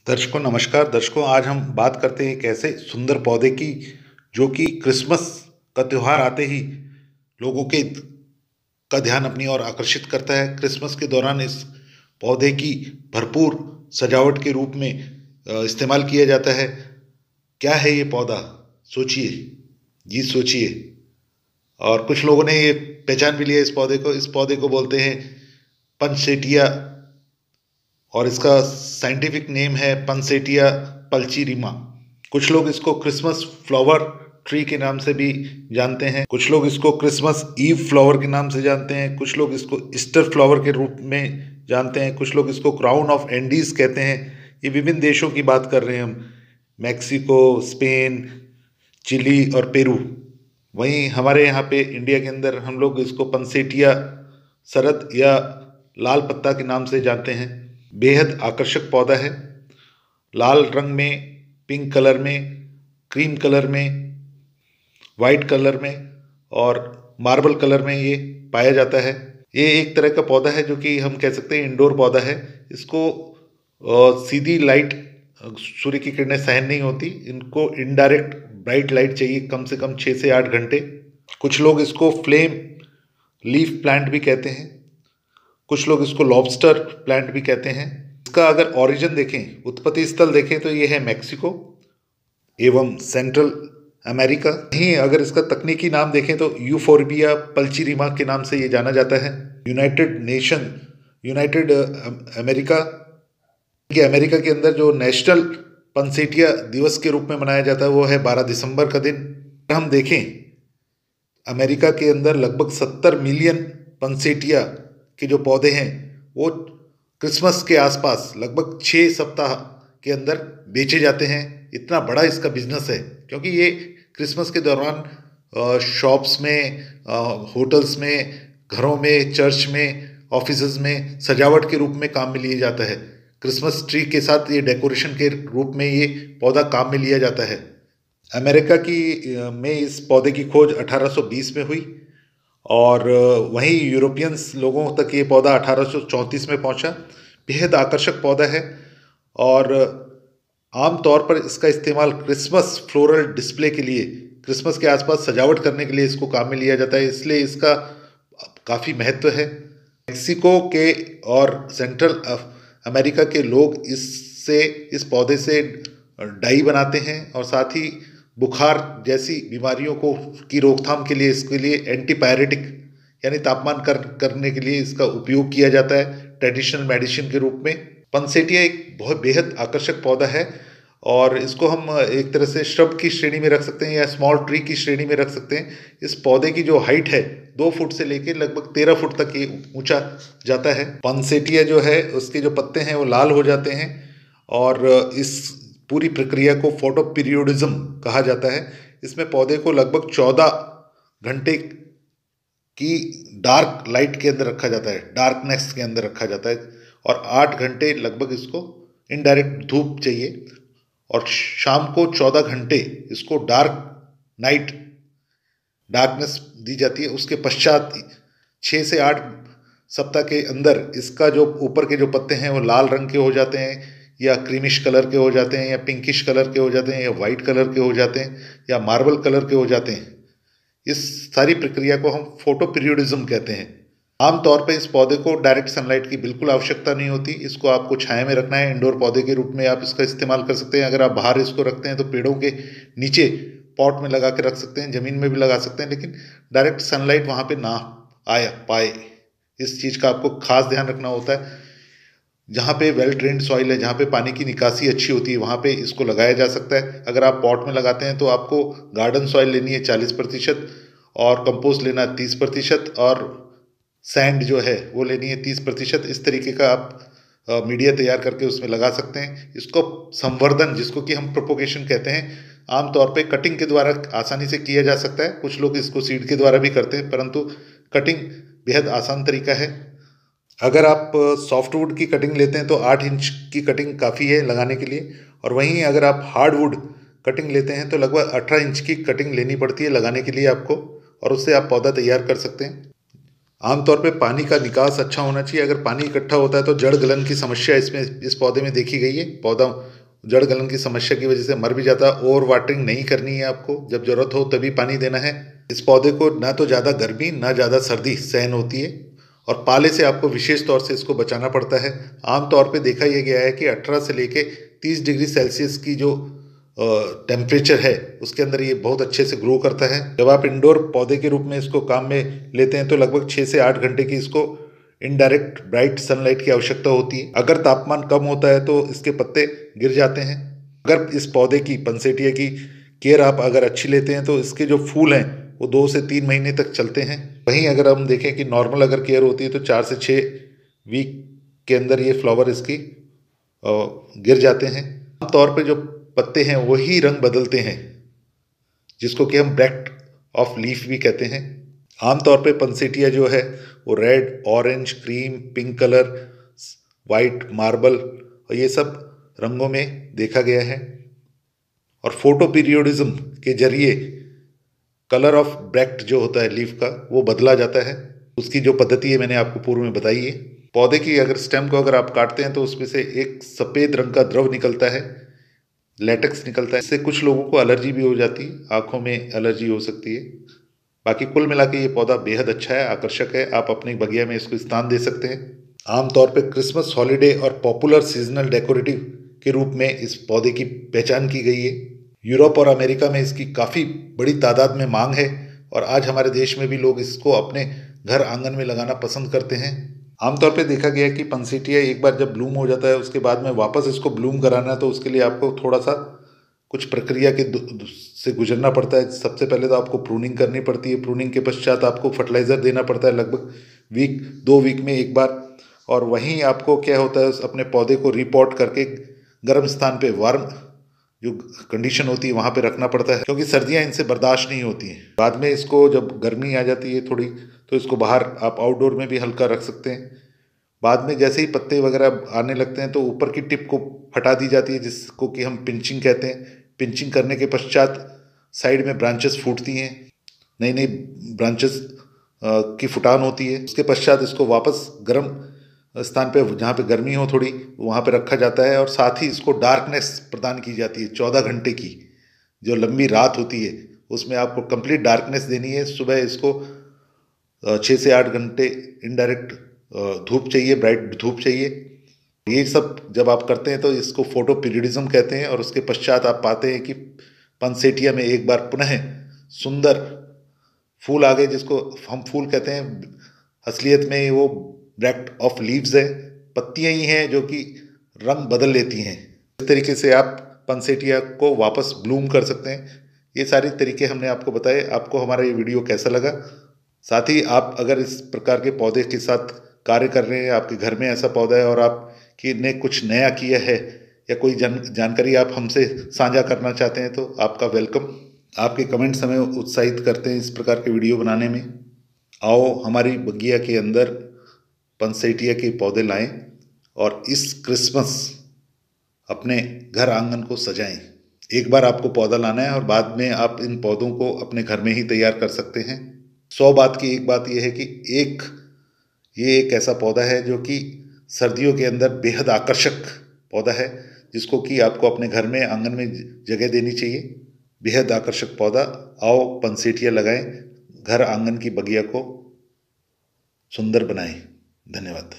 दर्शकों नमस्कार। दर्शकों, आज हम बात करते हैं एक ऐसे सुंदर पौधे की जो कि क्रिसमस का त्यौहार आते ही लोगों के का ध्यान अपनी ओर आकर्षित करता है। क्रिसमस के दौरान इस पौधे की भरपूर सजावट के रूप में इस्तेमाल किया जाता है। क्या है ये पौधा? सोचिए, जी सोचिए। और कुछ लोगों ने ये पहचान भी लिया इस पौधे को। इस पौधे को बोलते हैं पंसेटिया और इसका साइंटिफिक नेम है पंसेटिया पल्चीरिमा। कुछ लोग इसको क्रिसमस फ्लावर ट्री के नाम से भी जानते हैं, कुछ लोग इसको क्रिसमस ईव फ्लावर के नाम से जानते हैं, कुछ लोग इसको ईस्टर फ्लावर के रूप में जानते हैं, कुछ लोग इसको क्राउन ऑफ एंडीज कहते हैं। ये विभिन्न देशों की बात कर रहे हैं हम, मैक्सिको, स्पेन, चिली और पेरू। वहीं हमारे यहाँ पे इंडिया के अंदर हम लोग इसको पंसेटिया शरद या लाल पत्ता के नाम से जानते हैं। बेहद आकर्षक पौधा है। लाल रंग में, पिंक कलर में, क्रीम कलर में, वाइट कलर में और मार्बल कलर में ये पाया जाता है। ये एक तरह का पौधा है जो कि हम कह सकते हैं इंडोर पौधा है। इसको सीधी लाइट, सूर्य की किरणें सहन नहीं होती। इनको इनडायरेक्ट ब्राइट लाइट चाहिए, कम से कम 6 से 8 घंटे। कुछ लोग इसको फ्लेम लीफ प्लांट भी कहते हैं, कुछ लोग इसको लॉबस्टर प्लांट भी कहते हैं। इसका अगर ओरिजिन देखें, उत्पत्ति स्थल देखें, तो ये है मैक्सिको एवं सेंट्रल अमेरिका। ही अगर इसका तकनीकी नाम देखें तो यूफोर्बिया पल्चीरिमा के नाम से ये जाना जाता है। यूनाइटेड अमेरिका अमेरिका के अंदर जो नेशनल पंसेटिया दिवस के रूप में मनाया जाता है वो है 12 दिसंबर का दिन। हम देखें, अमेरिका के अंदर लगभग 70 मिलियन पंसेटिया के जो पौधे हैं वो क्रिसमस के आसपास लगभग 6 सप्ताह के अंदर बेचे जाते हैं। इतना बड़ा इसका बिजनेस है क्योंकि ये क्रिसमस के दौरान शॉप्स में, होटल्स में, घरों में, चर्च में, ऑफिसेज में सजावट के रूप में काम में लिया जाता है। क्रिसमस ट्री के साथ ये डेकोरेशन के रूप में ये पौधा काम में लिया जाता है। अमेरिका में इस पौधे की खोज 1820 में हुई और वहीं यूरोपियंस लोगों तक ये पौधा 1834 में पहुंचा। बेहद आकर्षक पौधा है और आम तौर पर इसका इस्तेमाल क्रिसमस फ्लोरल डिस्प्ले के लिए, क्रिसमस के आसपास सजावट करने के लिए इसको काम में लिया जाता है, इसलिए इसका काफ़ी महत्व है। मेक्सिको के और सेंट्रल अमेरिका के लोग इस पौधे से डाई बनाते हैं और साथ ही बुखार जैसी बीमारियों की रोकथाम के लिए इसके लिए एंटीपायरेटिक यानी तापमान करने के लिए इसका उपयोग किया जाता है ट्रेडिशनल मेडिसिन के रूप में। पंसेटिया एक बहुत बेहद आकर्षक पौधा है और इसको हम एक तरह से श्रब की श्रेणी में रख सकते हैं या स्मॉल ट्री की श्रेणी में रख सकते हैं। इस पौधे की जो हाइट है 2 फुट से लेकर लगभग 13 फुट तक ये ऊंचा जाता है। पंसेटिया जो है उसके जो पत्ते हैं वो लाल हो जाते हैं और इस पूरी प्रक्रिया को फोटोपीरियोडिज्म कहा जाता है। इसमें पौधे को लगभग 14 घंटे की डार्क लाइट के अंदर रखा जाता है, डार्कनेस के अंदर रखा जाता है और 8 घंटे लगभग इसको इनडायरेक्ट धूप चाहिए और शाम को 14 घंटे इसको डार्कनेस दी जाती है। उसके पश्चात 6 से 8 सप्ताह के अंदर इसका जो ऊपर के जो पत्ते हैं वो लाल रंग के हो जाते हैं या क्रीमिश कलर के हो जाते हैं या पिंकिश कलर के हो जाते हैं या वाइट कलर के हो जाते हैं या मार्बल कलर के हो जाते हैं। इस सारी प्रक्रिया को हम फोटोपीरियोडिज्म कहते हैं। आमतौर पर इस पौधे को डायरेक्ट सनलाइट की बिल्कुल आवश्यकता नहीं होती। इसको आपको छाया में रखना है। इंडोर पौधे के रूप में आप इसका इस्तेमाल कर सकते हैं। अगर आप बाहर इसको रखते हैं तो पेड़ों के नीचे पॉट में लगा के रख सकते हैं, ज़मीन में भी लगा सकते हैं, लेकिन डायरेक्ट सनलाइट वहाँ पे ना आया पाए, इस चीज़ का आपको खास ध्यान रखना होता है। जहाँ पे वेल ड्रेन्ड सॉइल है, जहाँ पे पानी की निकासी अच्छी होती है, वहाँ पे इसको लगाया जा सकता है। अगर आप पॉट में लगाते हैं तो आपको गार्डन सॉइल लेनी है 40% और कंपोस्ट लेना 30% और सैंड जो है वो लेनी है 30%। इस तरीके का आप मीडिया तैयार करके उसमें लगा सकते हैं। इसको संवर्धन, जिसको कि हम प्रोपोगेशन कहते हैं, आमतौर पे कटिंग के द्वारा आसानी से किया जा सकता है। कुछ लोग इसको सीड के द्वारा भी करते हैं, परंतु कटिंग बेहद आसान तरीका है। अगर आप सॉफ्टवुड की कटिंग लेते हैं तो 8 इंच की कटिंग काफ़ी है लगाने के लिए, और वहीं अगर आप हार्डवुड कटिंग लेते हैं तो लगभग 18 इंच की कटिंग लेनी पड़ती है लगाने के लिए आपको, और उससे आप पौधा तैयार कर सकते हैं। आमतौर पे पानी का निकास अच्छा होना चाहिए। अगर पानी इकट्ठा होता है तो जड़ गलन की समस्या इसमें इस पौधे में देखी गई है। पौधा जड़ गलन की समस्या की वजह से मर भी जाता है। ओवर वाटरिंग नहीं करनी है आपको, जब जरूरत हो तभी पानी देना है। इस पौधे को ना तो ज़्यादा गर्मी ना ज़्यादा सर्दी सहन होती है, और पाले से आपको विशेष तौर से इसको बचाना पड़ता है। आमतौर पे देखा यह गया है कि 18 से लेके 30 डिग्री सेल्सियस की जो टेम्परेचर है उसके अंदर ये बहुत अच्छे से ग्रो करता है। जब आप इंडोर पौधे के रूप में इसको काम में लेते हैं तो लगभग 6 से 8 घंटे की इसको इनडायरेक्ट ब्राइट सनलाइट की आवश्यकता होती है। अगर तापमान कम होता है तो इसके पत्ते गिर जाते हैं। अगर इस पौधे की पनसेटिया की केयर आप अगर अच्छी लेते हैं तो इसके जो फूल हैं वो 2 से 3 महीने तक चलते हैं। वहीं अगर हम देखें कि नॉर्मल अगर केयर होती है तो 4 से 6 वीक के अंदर ये फ्लावर इसकी गिर जाते हैं। आमतौर पे जो पत्ते हैं वही रंग बदलते हैं, जिसको कि हम ब्रेक्ट ऑफ लीफ भी कहते हैं। आमतौर पे पंसेटिया जो है वो red, orange, cream, pink colour, white, marble और ये सब रंगों में देखा गया है। और फोटो पीरियोडिज्म के जरिए कलर ऑफ ब्रेक्ट जो होता है लीफ का वो बदला जाता है। उसकी जो पद्धति है मैंने आपको पूर्व में बताई है। पौधे की अगर स्टेम को अगर आप काटते हैं तो उसमें से एक सफ़ेद रंग का द्रव निकलता है, लेटेक्स निकलता है। इससे कुछ लोगों को एलर्जी भी हो जाती है, आंखों में एलर्जी हो सकती है। बाकी कुल मिला के ये पौधा बेहद अच्छा है, आकर्षक है। आप अपनी बगिया में इसको स्थान दे सकते हैं। आमतौर पे क्रिसमस हॉलीडे और पॉपुलर सीजनल डेकोरेटिव के रूप में इस पौधे की पहचान की गई है। यूरोप और अमेरिका में इसकी काफ़ी बड़ी तादाद में मांग है, और आज हमारे देश में भी लोग इसको अपने घर आंगन में लगाना पसंद करते हैं। आमतौर पे देखा गया है कि पंसेटिया एक बार जब ब्लूम हो जाता है उसके बाद में वापस इसको ब्लूम कराना है तो उसके लिए आपको थोड़ा सा कुछ प्रक्रिया के से गुजरना पड़ता है। सबसे पहले तो आपको प्रूनिंग करनी पड़ती है। प्रूनिंग के पश्चात आपको फर्टिलाइज़र देना पड़ता है लगभग 2 वीक में एक बार। और वहीं आपको क्या होता है, अपने पौधे को रिपोर्ट करके गर्म स्थान पे वार्म जो कंडीशन होती है वहाँ पे रखना पड़ता है, क्योंकि सर्दियाँ इनसे बर्दाश्त नहीं होती हैं। बाद में इसको जब गर्मी आ जाती है थोड़ी तो इसको बाहर आप आउटडोर में भी हल्का रख सकते हैं। बाद में जैसे ही पत्ते वगैरह आने लगते हैं तो ऊपर की टिप को हटा दी जाती है, जिसको कि हम पिंचिंग कहते हैं। पिंचिंग करने के पश्चात साइड में ब्रांचेस फूटती हैं, नई नई ब्रांचेस की फुटान होती है। उसके पश्चात इसको वापस गर्म स्थान पे जहाँ पे गर्मी हो थोड़ी वहाँ पे रखा जाता है, और साथ ही इसको डार्कनेस प्रदान की जाती है। 14 घंटे की जो लंबी रात होती है उसमें आपको कंप्लीट डार्कनेस देनी है। सुबह इसको 6 से 8 घंटे इनडायरेक्ट धूप चाहिए, ब्राइट धूप चाहिए। ये सब जब आप करते हैं तो इसको फोटो पीरियडिज्म कहते हैं, और उसके पश्चात आप पाते हैं कि पंसेटिया में एक बार पुनः सुंदर फूल आ गए, जिसको हम फूल कहते हैं। असलियत में वो ब्रेक्ट ऑफ लीव्स है, पत्तियां ही हैं जो कि रंग बदल लेती हैं। इस तरीके से आप पंसेटिया को वापस ब्लूम कर सकते हैं। ये सारे तरीके हमने आपको बताए। आपको हमारा ये वीडियो कैसा लगा? साथ ही आप अगर इस प्रकार के पौधे के साथ कार्य कर रहे हैं, आपके घर में ऐसा पौधा है और आपकी ने कुछ नया किया है या कोई जानकारी आप हमसे साझा करना चाहते हैं तो आपका वेलकम। आपके कमेंट्स हमें उत्साहित करते हैं इस प्रकार के वीडियो बनाने में। आओ हमारी बगिया के अंदर पंसेटिया के पौधे लाएं और इस क्रिसमस अपने घर आंगन को सजाएं। एक बार आपको पौधा लाना है और बाद में आप इन पौधों को अपने घर में ही तैयार कर सकते हैं। 100 बात की एक बात यह है कि ये एक ऐसा पौधा है जो कि सर्दियों के अंदर बेहद आकर्षक पौधा है, जिसको कि आपको अपने घर में आंगन में जगह देनी चाहिए। बेहद आकर्षक पौधा। आओ पंसेटिया लगाएं, घर आंगन की बगिया को सुंदर बनाएं। धन्यवाद।